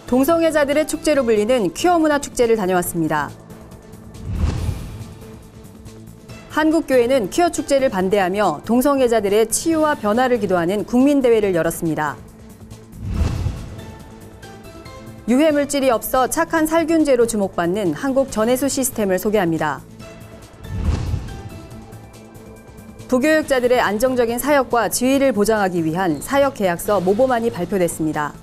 동성애자들의 축제로 불리는 퀴어 문화 축제를 다녀왔습니다. 한국교회는 퀴어 축제를 반대하며 동성애자들의 치유와 변화를 기도하는 국민대회를 열었습니다. 유해물질이 없어 착한 살균제로 주목받는 한국 전해수 시스템을 소개합니다. 부교육자들의 안정적인 사역과 지위를 보장하기 위한 사역계약서 모범안이 발표됐습니다.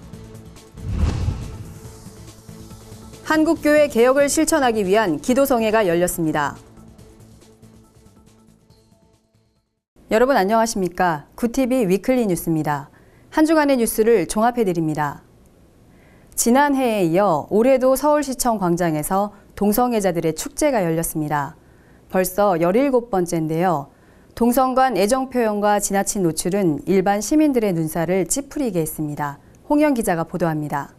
한국교회 개혁을 실천하기 위한 기도성회가 열렸습니다. 여러분 안녕하십니까? 구TV 위클리 뉴스입니다. 한 주간의 뉴스를 종합해드립니다. 지난해에 이어 올해도 서울시청 광장에서 동성애자들의 축제가 열렸습니다. 벌써 17번째인데요. 동성 간 애정 표현과 지나친 노출은 일반 시민들의 눈살을 찌푸리게 했습니다. 홍영 기자가 보도합니다.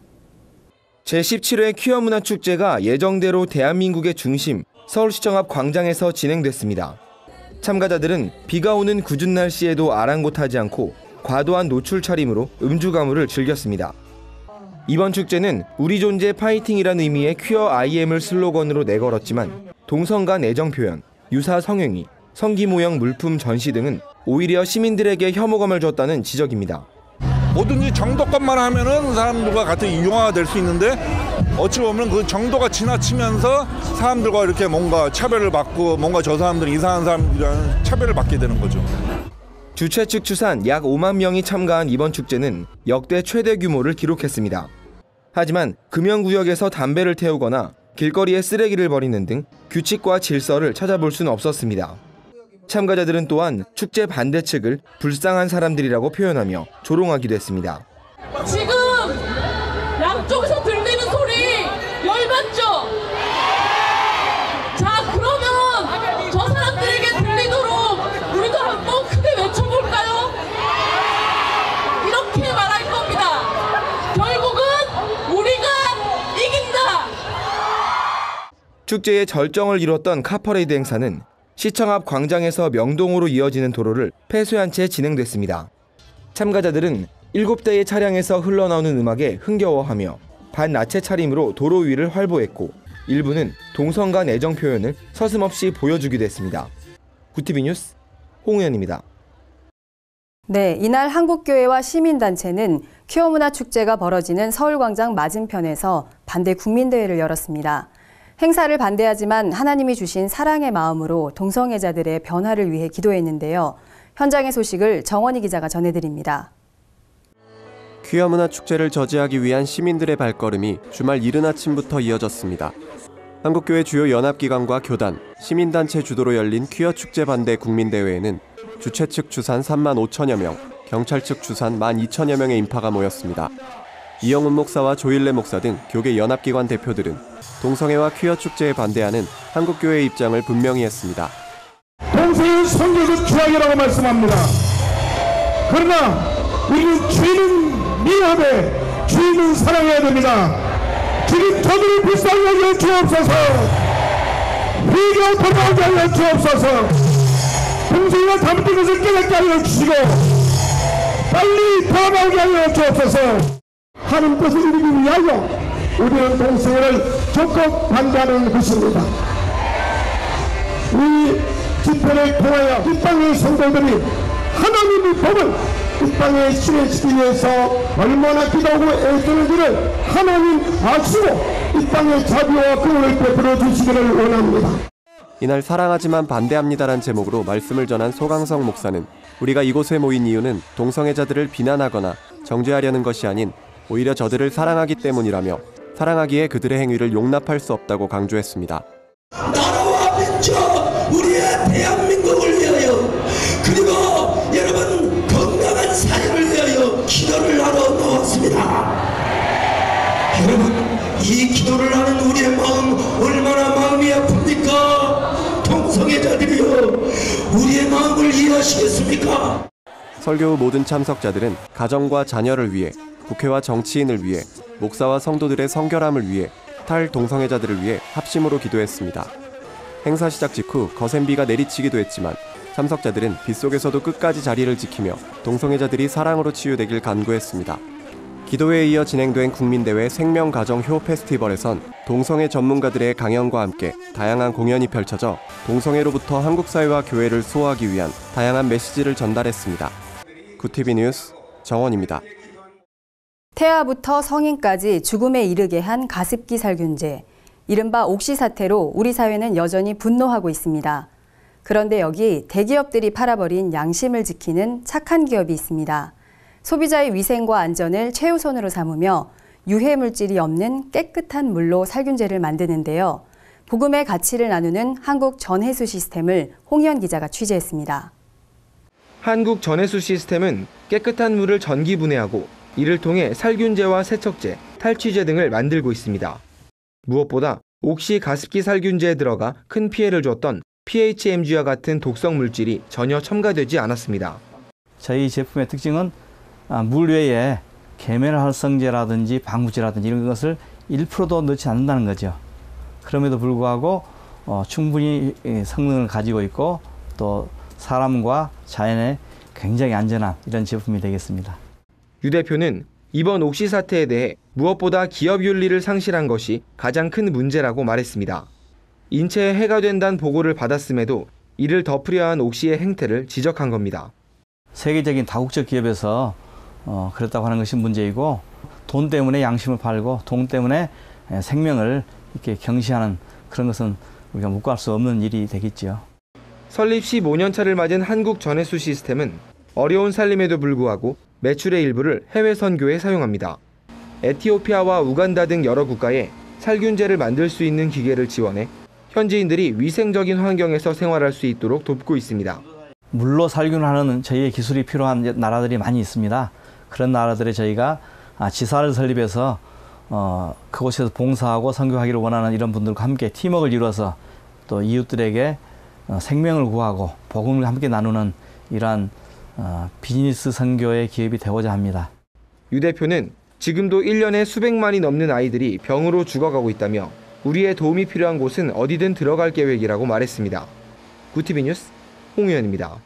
제17회 퀴어 문화 축제가 예정대로 대한민국의 중심 서울시청 앞 광장에서 진행됐습니다. 참가자들은 비가 오는 궂은 날씨에도 아랑곳하지 않고 과도한 노출 차림으로 음주 가무를 즐겼습니다. 이번 축제는 우리 존재 파이팅이라는 의미의 퀴어 IM을 슬로건으로 내걸었지만 동성 간 애정 표현, 유사 성행위, 성기 모형 물품 전시 등은 오히려 시민들에게 혐오감을 줬다는 지적입니다. 뭐든지 정도껏만 하면은 사람들과 같이 융화가 될 수 있는데 어찌 보면 그 정도가 지나치면서 사람들과 이렇게 뭔가 차별을 받고 뭔가 저 사람들은 이상한 사람들이라는 차별을 받게 되는 거죠. 주최 측 추산 약 5만 명이 참가한 이번 축제는 역대 최대 규모를 기록했습니다. 하지만 금연구역에서 담배를 태우거나 길거리에 쓰레기를 버리는 등 규칙과 질서를 찾아볼 수는 없었습니다. 참가자들은 또한 축제 반대 측을 불쌍한 사람들이라고 표현하며 조롱하기도 했습니다. 지금 양쪽에서 들리는 소리 열받죠? 자, 그러면 저 사람들에게 들리도록 우리도 한번 크게 외쳐볼까요? 이렇게 말할 겁니다. 결국은 우리가 이긴다. 축제의 절정을 이뤘던 카퍼레이드 행사는 시청 앞 광장에서 명동으로 이어지는 도로를 폐쇄한 채 진행됐습니다. 참가자들은 7대의 차량에서 흘러나오는 음악에 흥겨워하며 반나체 차림으로 도로 위를 활보했고 일부는 동성 간 애정 표현을 서슴없이 보여주기도 했습니다. 구TV 뉴스 홍우현입니다. 네, 이날 한국교회와 시민단체는 퀴어 문화 축제가 벌어지는 서울광장 맞은편에서 반대 국민대회를 열었습니다. 행사를 반대하지만 하나님이 주신 사랑의 마음으로 동성애자들의 변화를 위해 기도했는데요. 현장의 소식을 정원희 기자가 전해드립니다. 퀴어 문화 축제를 저지하기 위한 시민들의 발걸음이 주말 이른 아침부터 이어졌습니다. 한국교회 주요 연합기관과 교단, 시민단체 주도로 열린 퀴어 축제 반대 국민대회에는 주최 측 추산 3만 5천여 명, 경찰 측 추산 1만 2천여 명의 인파가 모였습니다. 이영훈 목사와 조일래 목사 등 교계 연합기관 대표들은 동성애와 퀴어 축제에 반대하는 한국교회의 입장을 분명히 했습니다. 동성애는 성경적 죄악이라고 말씀합니다. 그러나 우리는 죄인은 미워하되 죄인은 사랑해야 됩니다. 주님 저들을 불쌍히 하여 주옵소서. 회개하고 돌아오게 하여 주옵소서. 동성애가 잘못된 것을 깨닫게 하여 주시고 빨리 돌아오게 하여 주옵소서. 하나님 뜻을 이루기 위하여 우리는 동성애를 적극 반대하는 것입니다. 우리 집회를 통하여 이 땅의 성도들이 하나님의 법을 이 땅에 실현시키기 위해서 얼마나 기도하고 애쓰는지를 하나님 아시고 이 땅에 자비와 긍휼을 베풀어 주시기를 원합니다. 이날 사랑하지만 반대합니다란 제목으로 말씀을 전한 소강성 목사는 우리가 이곳에 모인 이유는 동성애자들을 비난하거나 정죄하려는 것이 아닌 오히려 저들을 사랑하기 때문이라며 사랑하기에 그들의 행위를 용납할 수 없다고 강조했습니다. 나라와 민족, 우리의 대한민국을 위하여 그리고 여러분 건강한 사회를 위하여 기도를 하러 나왔습니다. 여러분 이 기도를 하는 우리의 마음 얼마나 마음이 아픕니까? 동성애자들이여 우리의 마음을 이해하시겠습니까? 설교 후 모든 참석자들은 가정과 자녀를 위해 국회와 정치인을 위해 목사와 성도들의 성결함을 위해 탈동성애자들을 위해 합심으로 기도했습니다. 행사 시작 직후 거센 비가 내리치기도 했지만 참석자들은 빗속에서도 끝까지 자리를 지키며 동성애자들이 사랑으로 치유되길 간구했습니다. 기도회에 이어 진행된 국민대회 생명가정효 페스티벌에선 동성애 전문가들의 강연과 함께 다양한 공연이 펼쳐져 동성애로부터 한국 사회와 교회를 수호하기 위한 다양한 메시지를 전달했습니다. 구티비 뉴스 정원입니다. 태아부터 성인까지 죽음에 이르게 한 가습기 살균제, 이른바 옥시 사태로 우리 사회는 여전히 분노하고 있습니다. 그런데 여기 대기업들이 팔아버린 양심을 지키는 착한 기업이 있습니다. 소비자의 위생과 안전을 최우선으로 삼으며 유해 물질이 없는 깨끗한 물로 살균제를 만드는데요. 복음의 가치를 나누는 한국 전해수 시스템을 홍현 기자가 취재했습니다. 한국 전해수 시스템은 깨끗한 물을 전기 분해하고 이를 통해 살균제와 세척제, 탈취제 등을 만들고 있습니다. 무엇보다 옥시 가습기 살균제에 들어가 큰 피해를 줬던 PHMG와 같은 독성 물질이 전혀 첨가되지 않았습니다. 저희 제품의 특징은 물 외에 계면활성제라든지 방부제라든지 이런 것을 1%도 넣지 않는다는 거죠. 그럼에도 불구하고 충분히 성능을 가지고 있고 또 사람과 자연에 굉장히 안전한 이런 제품이 되겠습니다. 유 대표는 이번 옥시 사태에 대해 무엇보다 기업 윤리를 상실한 것이 가장 큰 문제라고 말했습니다. 인체에 해가 된다는 보고를 받았음에도 이를 덮으려 한 옥시의 행태를 지적한 겁니다. 세계적인 다국적 기업에서 그랬다고 하는 것이 문제이고 돈 때문에 양심을 팔고 돈 때문에 생명을 이렇게 경시하는 그런 것은 우리가 묵과할 수 없는 일이 되겠죠. 설립 15년 차를 맞은 한국 전해수 시스템은 어려운 살림에도 불구하고 매출의 일부를 해외 선교에 사용합니다. 에티오피아와 우간다 등 여러 국가에 살균제를 만들 수 있는 기계를 지원해 현지인들이 위생적인 환경에서 생활할 수 있도록 돕고 있습니다. 물로 살균하는 저희의 기술이 필요한 나라들이 많이 있습니다. 그런 나라들에 저희가 지사를 설립해서 그곳에서 봉사하고 선교하기를 원하는 이런 분들과 함께 팀워크를 이루어서 또 이웃들에게 생명을 구하고 복음을 함께 나누는 이러한 비즈니스 선교의 기업이 되고자 합니다. 유 대표는 지금도 1년에 수백만이 넘는 아이들이 병으로 죽어가고 있다며 우리의 도움이 필요한 곳은 어디든 들어갈 계획이라고 말했습니다. 구티비 뉴스 홍우현입니다.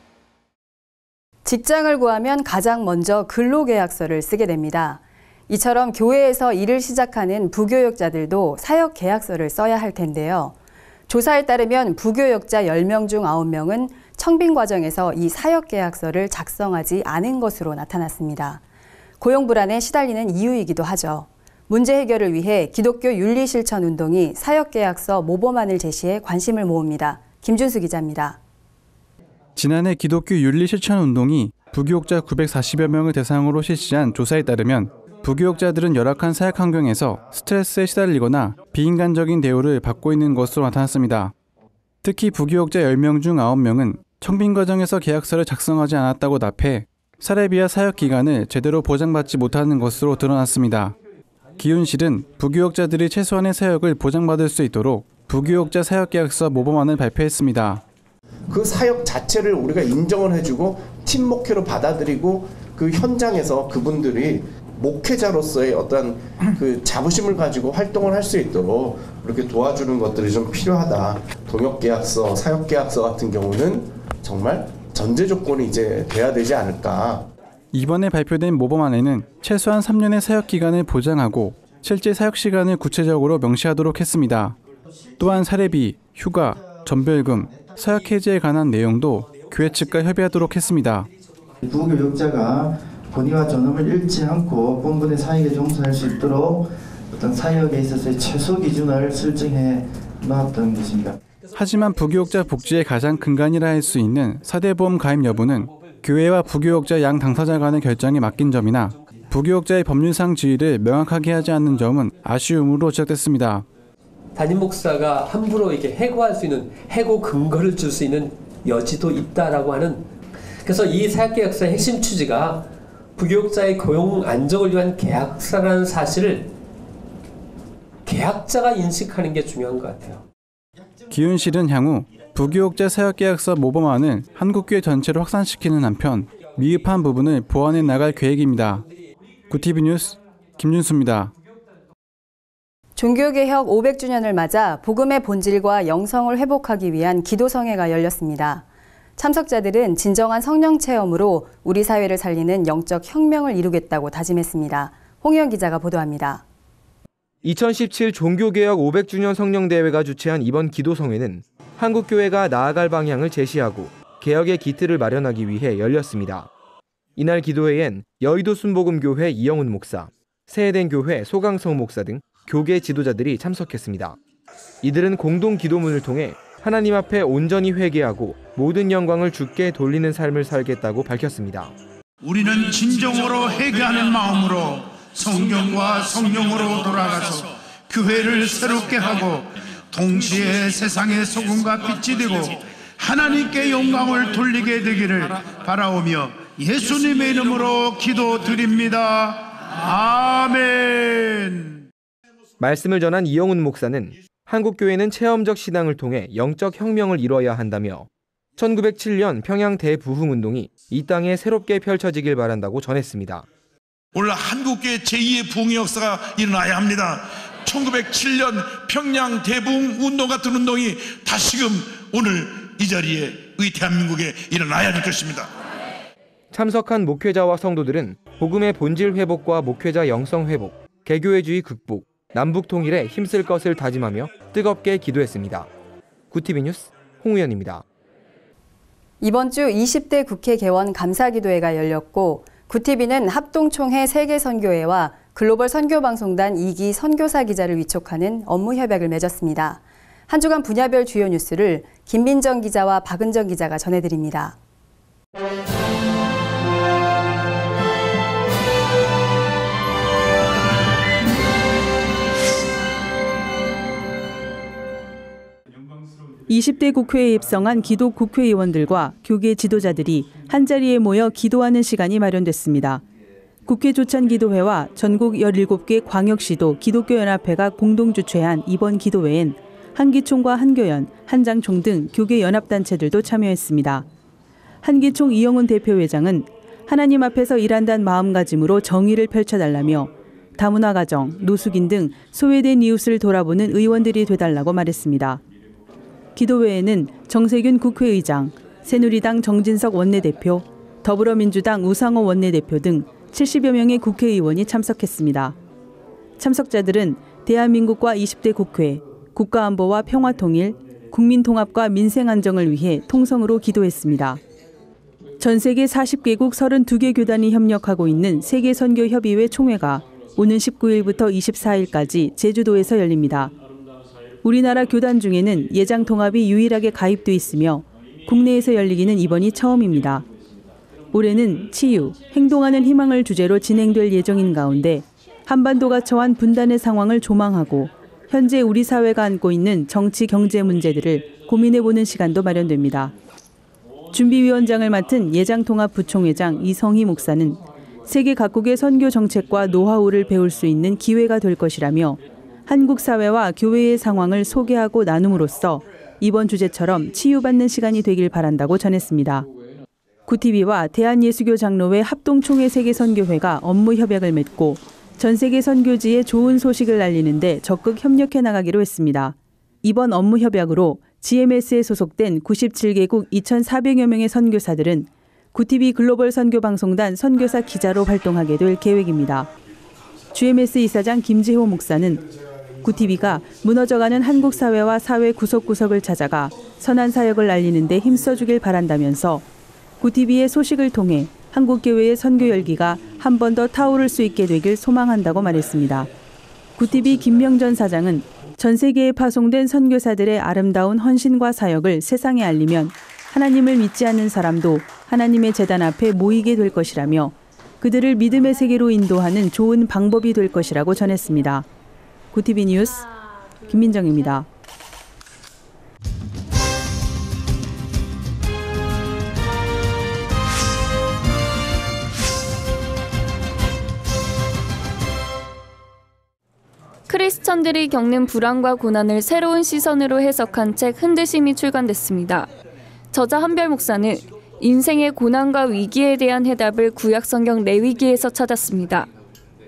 직장을 구하면 가장 먼저 근로계약서를 쓰게 됩니다. 이처럼 교회에서 일을 시작하는 부교역자들도 사역계약서를 써야 할 텐데요. 조사에 따르면 부교역자 10명 중 9명은 청빙 과정에서 이 사역계약서를 작성하지 않은 것으로 나타났습니다. 고용 불안에 시달리는 이유이기도 하죠. 문제 해결을 위해 기독교 윤리실천운동이 사역계약서 모범안을 제시해 관심을 모읍니다. 김준수 기자입니다. 지난해 기독교 윤리실천운동이 부교역자 940여 명을 대상으로 실시한 조사에 따르면 부교역자들은 열악한 사역 환경에서 스트레스에 시달리거나 비인간적인 대우를 받고 있는 것으로 나타났습니다. 특히 부교역자 10명 중 9명은 청빙 과정에서 계약서를 작성하지 않았다고 답해 사례비와 사역 기간을 제대로 보장받지 못하는 것으로 드러났습니다. 기윤실은 부교역자들이 최소한의 사역을 보장받을 수 있도록 부교역자 사역계약서 모범안을 발표했습니다. 그 사역 자체를 우리가 인정을 해주고 팀 목회로 받아들이고 그 현장에서 그분들이 목회자로서의 어떤 그 자부심을 가지고 활동을 할 수 있도록 이렇게 도와주는 것들이 좀 필요하다. 동역계약서, 사역계약서 같은 경우는 정말 전제 조건이 이제 돼야 되지 않을까. 이번에 발표된 모범안에는 최소한 3년의 사역 기간을 보장하고 실제 사역 시간을 구체적으로 명시하도록 했습니다. 또한 사례비, 휴가, 전별금, 사역 해지에 관한 내용도 교회 측과 협의하도록 했습니다. 부교역자가 본의와 전업을 잃지 않고 본분의 사역에 종사할 수 있도록 어떤 사역에 있어서의 최소 기준을 설정해 놨던 것입니다. 하지만 부교역자 복지의 가장 근간이라 할 수 있는 사대보험 가입 여부는 교회와 부교역자 양 당사자 간의 결정에 맡긴 점이나 부교역자의 법률상 지위를 명확하게 하지 않는 점은 아쉬움으로 지적됐습니다. 담임 목사가 함부로 이렇게 해고할 수 있는 해고 근거를 줄 수 있는 여지도 있다라고 하는, 그래서 이 사역계약서의 핵심 취지가 부교역자의 고용 안정을 위한 계약서라는 사실을 계약자가 인식하는 게 중요한 것 같아요. 기윤실은 향후 부교역자 사역계약서 모범안을 한국교회 전체로 확산시키는 한편 미흡한 부분을 보완해 나갈 계획입니다. 구티비 뉴스 김준수입니다. 종교개혁 500주년을 맞아 복음의 본질과 영성을 회복하기 위한 기도성회가 열렸습니다. 참석자들은 진정한 성령 체험으로 우리 사회를 살리는 영적 혁명을 이루겠다고 다짐했습니다. 홍희연 기자가 보도합니다. 2017 종교개혁 500주년 성령대회가 주최한 이번 기도성회는 한국교회가 나아갈 방향을 제시하고 개혁의 기틀을 마련하기 위해 열렸습니다. 이날 기도회엔 여의도 순복음교회 이영훈 목사, 새해den교회 소강성 목사 등 교계 지도자들이 참석했습니다. 이들은 공동 기도문을 통해 하나님 앞에 온전히 회개하고 모든 영광을 주께 돌리는 삶을 살겠다고 밝혔습니다. 우리는 진정으로 회개하는 마음으로 성경과 성령으로 돌아가서 교회를 새롭게 하고 동시에 세상의 소금과 빛이 되고 하나님께 영광을 돌리게 되기를 바라오며 예수님의 이름으로 기도드립니다. 아멘. 말씀을 전한 이영훈 목사는 한국교회는 체험적 신앙을 통해 영적 혁명을 이뤄야 한다며 1907년 평양 대부흥운동이 이 땅에 새롭게 펼쳐지길 바란다고 전했습니다. 오늘 한국교회 제2의 부흥의 역사가 일어나야 합니다. 1907년 평양 대부흥운동 같은 운동이 다시금 오늘 이 자리에 우리 대한민국에 일어나야 할 것입니다. 참석한 목회자와 성도들은 복음의 본질 회복과 목회자 영성 회복, 개교회주의 극복, 남북 통일에 힘쓸 것을 다짐하며 뜨겁게 기도했습니다. 구티비 뉴스 홍우연입니다. 이번 주 20대 국회 개원 감사기도회가 열렸고 구티비는 합동총회 세계선교회와 글로벌 선교방송단 2기 선교사 기자를 위촉하는 업무 협약을 맺었습니다. 한 주간 분야별 주요 뉴스를 김민정 기자와 박은정 기자가 전해드립니다. (20대) 국회에 입성한 기독 국회의원들과 교계 지도자들이 한자리에 모여 기도하는 시간이 마련됐습니다. 국회 조찬기도회와 전국 17개 광역시도 기독교연합회가 공동 주최한 이번 기도회엔 한기총과 한교연, 한장총 등 교계 연합단체들도 참여했습니다. 한기총 이영훈 대표회장은 하나님 앞에서 일한다는 마음가짐으로 정의를 펼쳐달라며 다문화 가정, 노숙인 등 소외된 이웃을 돌아보는 의원들이 되달라고 말했습니다. 기도회에는 정세균 국회의장, 새누리당 정진석 원내대표, 더불어민주당 우상호 원내대표 등 70여 명의 국회의원이 참석했습니다. 참석자들은 대한민국과 20대 국회, 국가안보와 평화통일, 국민통합과 민생안정을 위해 통성으로 기도했습니다. 전 세계 40개국 32개 교단이 협력하고 있는 세계선교협의회 총회가 오는 19일부터 24일까지 제주도에서 열립니다. 우리나라 교단 중에는 예장통합이 유일하게 가입돼 있으며 국내에서 열리기는 이번이 처음입니다. 올해는 치유, 행동하는 희망을 주제로 진행될 예정인 가운데 한반도가 처한 분단의 상황을 조망하고 현재 우리 사회가 안고 있는 정치, 경제 문제들을 고민해보는 시간도 마련됩니다. 준비위원장을 맡은 예장통합 부총회장 이성희 목사는 세계 각국의 선교 정책과 노하우를 배울 수 있는 기회가 될 것이라며 한국 사회와 교회의 상황을 소개하고 나눔으로써 이번 주제처럼 치유받는 시간이 되길 바란다고 전했습니다. 구티비와 대한예수교 장로회 합동총회 세계선교회가 업무 협약을 맺고 전 세계 선교지의 좋은 소식을 알리는 데 적극 협력해 나가기로 했습니다. 이번 업무 협약으로 GMS에 소속된 97개국 2,400여 명의 선교사들은 구티비 글로벌 선교방송단 선교사 기자로 활동하게 될 계획입니다. GMS 이사장 김재호 목사는 구티비가 무너져가는 한국 사회와 사회 구석구석을 찾아가 선한 사역을 알리는 데 힘써주길 바란다면서 구티비의 소식을 통해 한국교회의 선교 열기가 한 번 더 타오를 수 있게 되길 소망한다고 말했습니다. 구티비 김명전 사장은 전 세계에 파송된 선교사들의 아름다운 헌신과 사역을 세상에 알리면 하나님을 믿지 않는 사람도 하나님의 제단 앞에 모이게 될 것이라며 그들을 믿음의 세계로 인도하는 좋은 방법이 될 것이라고 전했습니다. 구티비 뉴스 김민정입니다. 크리스천들이 겪는 불안과 고난을 새로운 시선으로 해석한 책 흔드심이 출간됐습니다. 저자 한별 목사는 인생의 고난과 위기에 대한 해답을 구약성경 레위기에서 찾았습니다.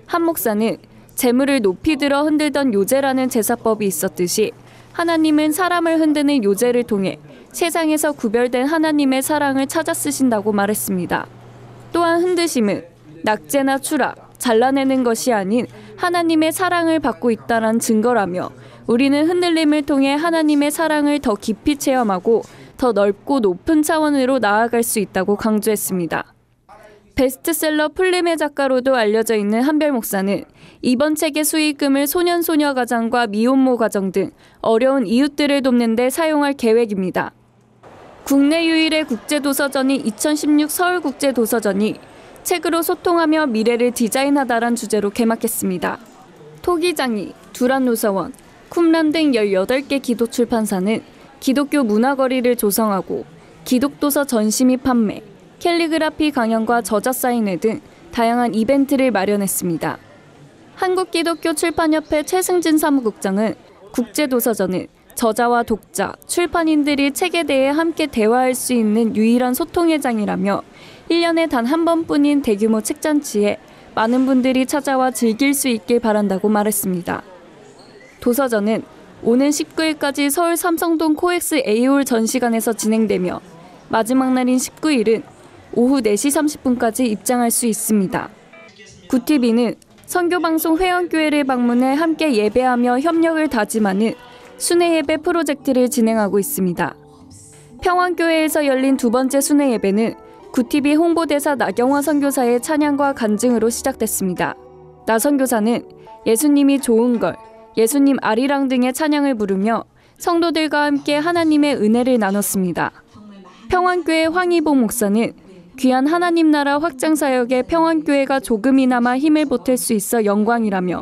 한 목사는 재물을 높이 들어 흔들던 요제라는 제사법이 있었듯이 하나님은 사람을 흔드는 요제를 통해 세상에서 구별된 하나님의 사랑을 찾아 쓰신다고 말했습니다. 또한 흔드심은 낙제나 추락, 잘라내는 것이 아닌 하나님의 사랑을 받고 있다는 증거라며 우리는 흔들림을 통해 하나님의 사랑을 더 깊이 체험하고 더 넓고 높은 차원으로 나아갈 수 있다고 강조했습니다. 베스트셀러 풀림의 작가로도 알려져 있는 한별 목사는 이번 책의 수익금을 소년소녀 가정과 미혼모 가정 등 어려운 이웃들을 돕는 데 사용할 계획입니다. 국내 유일의 국제도서전인 2016 서울국제도서전이 책으로 소통하며 미래를 디자인하다란 주제로 개막했습니다. 토기장이, 두란노서원, 쿰란 등 18개 기도 출판사는 기독교 문화거리를 조성하고 기독도서 전시 및 판매, 캘리그라피 강연과 저자 사인회 등 다양한 이벤트를 마련했습니다. 한국기독교출판협회 최승진 사무국장은 국제도서전은 저자와 독자, 출판인들이 책에 대해 함께 대화할 수 있는 유일한 소통의 장이라며 1년에 단 한 번뿐인 대규모 책잔치에 많은 분들이 찾아와 즐길 수 있길 바란다고 말했습니다. 도서전은 오는 19일까지 서울 삼성동 코엑스 A홀 전시관에서 진행되며 마지막 날인 19일은 오후 4시 30분까지 입장할 수 있습니다. 구티비는 선교방송 회원교회를 방문해 함께 예배하며 협력을 다짐하는 순회 예배 프로젝트를 진행하고 있습니다. 평안교회에서 열린 두 번째 순회 예배는 구티비 홍보대사 나경화 선교사의 찬양과 간증으로 시작됐습니다. 나 선교사는 예수님이 좋은 걸, 예수님 아리랑 등의 찬양을 부르며 성도들과 함께 하나님의 은혜를 나눴습니다. 평안교회 황희봉 목사는 귀한 하나님 나라 확장 사역에 평안교회가 조금이나마 힘을 보탤 수 있어 영광이라며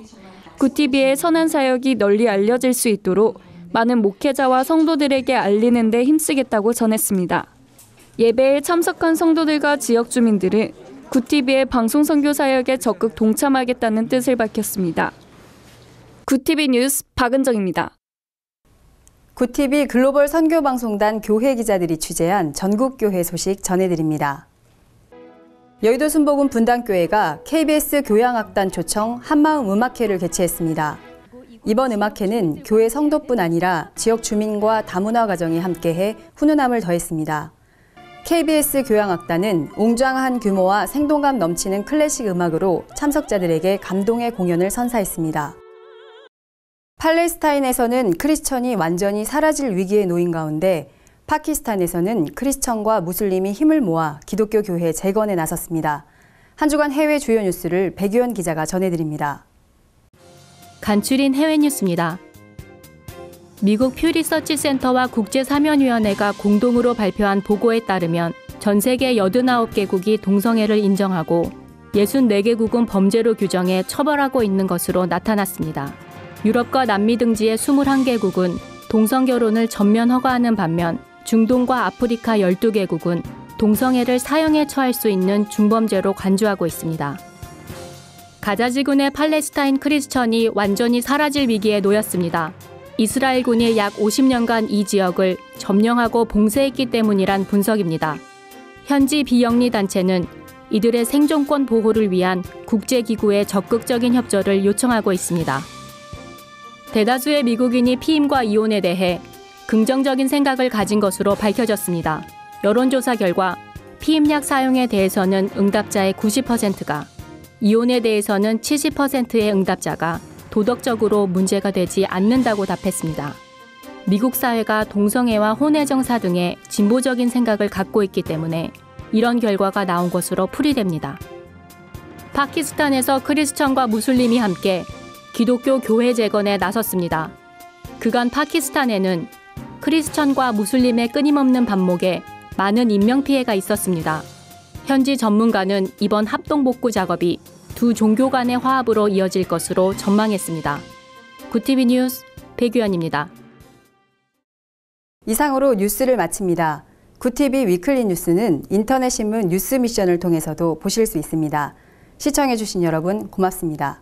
구티비의 선한 사역이 널리 알려질 수 있도록 많은 목회자와 성도들에게 알리는 데 힘쓰겠다고 전했습니다. 예배에 참석한 성도들과 지역 주민들은 구티비의 방송 선교 사역에 적극 동참하겠다는 뜻을 밝혔습니다. 구티비 뉴스 박은정입니다. 구티비 글로벌 선교방송단 교회 기자들이 취재한 전국교회 소식 전해드립니다. 여의도 순복음 분당교회가 KBS 교양악단 초청 한마음 음악회를 개최했습니다. 이번 음악회는 교회 성도뿐 아니라 지역 주민과 다문화 가정이 함께해 훈훈함을 더했습니다. KBS 교양악단은 웅장한 규모와 생동감 넘치는 클래식 음악으로 참석자들에게 감동의 공연을 선사했습니다. 팔레스타인에서는 크리스천이 완전히 사라질 위기에 놓인 가운데 파키스탄에서는 크리스천과 무슬림이 힘을 모아 기독교 교회 재건에 나섰습니다. 한 주간 해외 주요 뉴스를 백유연 기자가 전해드립니다. 간추린 해외 뉴스입니다. 미국 퓨 리서치 센터와 국제사면위원회가 공동으로 발표한 보고에 따르면 전 세계 89개국이 동성애를 인정하고 64개국은 범죄로 규정해 처벌하고 있는 것으로 나타났습니다. 유럽과 남미 등지의 21개국은 동성결혼을 전면 허가하는 반면 중동과 아프리카 12개국은 동성애를 사형에 처할 수 있는 중범죄로 간주하고 있습니다. 가자지군의 팔레스타인 크리스천이 완전히 사라질 위기에 놓였습니다. 이스라엘군이 약 50년간 이 지역을 점령하고 봉쇄했기 때문이란 분석입니다. 현지 비영리 단체는 이들의 생존권 보호를 위한 국제기구의 적극적인 협조를 요청하고 있습니다. 대다수의 미국인이 피임과 이혼에 대해 긍정적인 생각을 가진 것으로 밝혀졌습니다. 여론조사 결과 피임약 사용에 대해서는 응답자의 90%가, 이혼에 대해서는 70%의 응답자가 도덕적으로 문제가 되지 않는다고 답했습니다. 미국 사회가 동성애와 혼외정사 등의 진보적인 생각을 갖고 있기 때문에 이런 결과가 나온 것으로 풀이됩니다. 파키스탄에서 크리스천과 무슬림이 함께 기독교 교회 재건에 나섰습니다. 그간 파키스탄에는 크리스천과 무슬림의 끊임없는 반목에 많은 인명피해가 있었습니다. 현지 전문가는 이번 합동복구 작업이 두 종교 간의 화합으로 이어질 것으로 전망했습니다. 구티비 뉴스 백유연입니다. 이상으로 뉴스를 마칩니다. 구티비 위클리 뉴스는 인터넷 신문 뉴스 미션을 통해서도 보실 수 있습니다. 시청해주신 여러분 고맙습니다.